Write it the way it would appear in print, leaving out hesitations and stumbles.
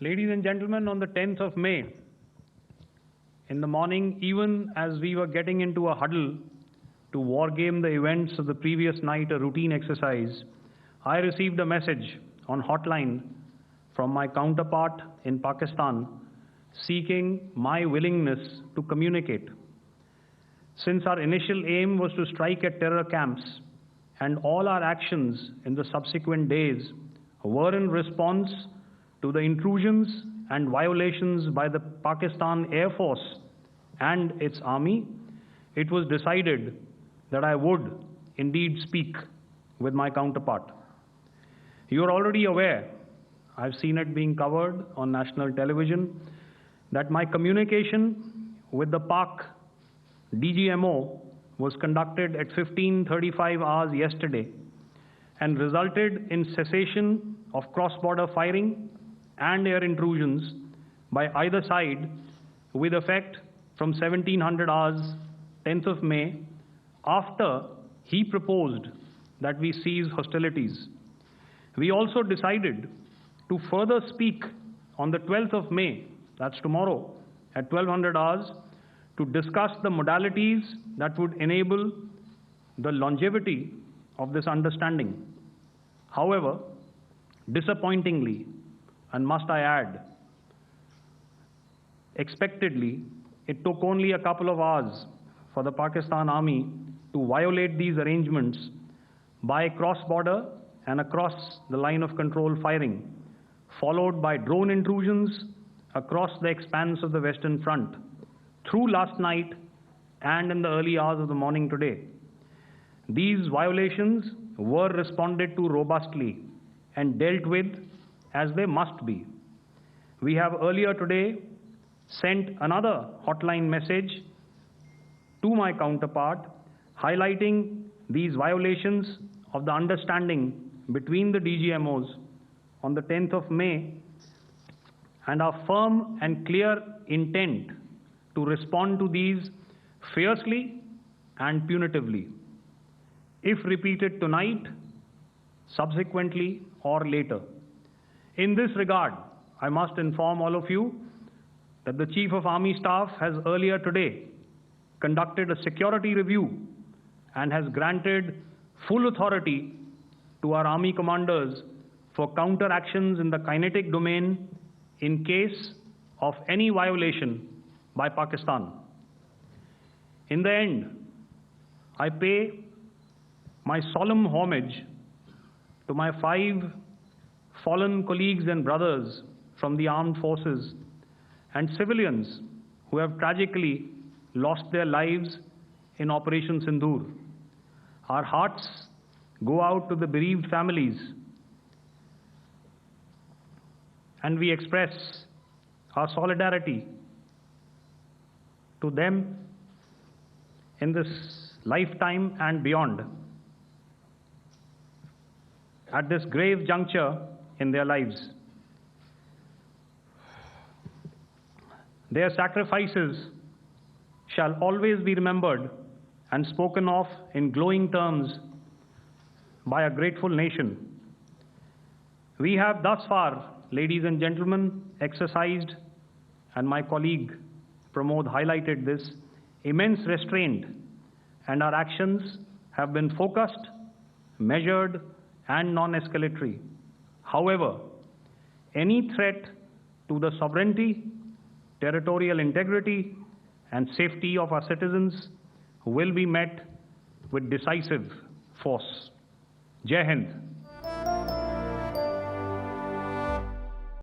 Ladies and gentlemen, on the 10th of May, in the morning, even as we were getting into a huddle to wargame the events of the previous night, a routine exercise, I received a message on hotline from my counterpart in Pakistan seeking my willingness to communicate. Since our initial aim was to strike at terror camps, and all our actions in the subsequent days were in response to the intrusions and violations by the Pakistan Air Force and its army, it was decided that I would indeed speak with my counterpart. You are already aware, I've seen it being covered on national television, that my communication with the Pak DGMO was conducted at 15:35 hours yesterday and resulted in cessation of cross-border firing and air intrusions by either side with effect from 1700 hours, 10th of May, after he proposed that we cease hostilities. We also decided to further speak on the 12th of May, that's tomorrow, at 1200 hours, to discuss the modalities that would enable the longevity of this understanding. However, disappointingly, and must I add, expectedly, it took only a couple of hours for the Pakistan Army to violate these arrangements by cross-border and across the line of control firing, followed by drone intrusions across the expanse of the Western Front through last night and in the early hours of the morning today. These violations were responded to robustly and dealt with as they must be. We have earlier today sent another hotline message to my counterpart highlighting these violations of the understanding between the DGMOs on the 10th of May and our firm and clear intent to respond to these fiercely and punitively, if repeated tonight, subsequently, or later. In this regard, I must inform all of you that the Chief of Army Staff has earlier today conducted a security review and has granted full authority to our Army commanders for counter-actions in the kinetic domain in case of any violation by Pakistan. In the end, I pay my solemn homage to my 5 fallen colleagues and brothers from the armed forces and civilians who have tragically lost their lives in Operation Sindoor. Our hearts go out to the bereaved families, and we express our solidarity to them in this lifetime and beyond, at this grave juncture in their lives. Their sacrifices shall always be remembered and spoken of in glowing terms by a grateful nation. We have thus far, ladies and gentlemen, exercised, and my colleague Pramod highlighted this, immense restraint, and our actions have been focused, measured, and non-escalatory. However, any threat to the sovereignty, territorial integrity, and safety of our citizens will be met with decisive force. Jai Hind.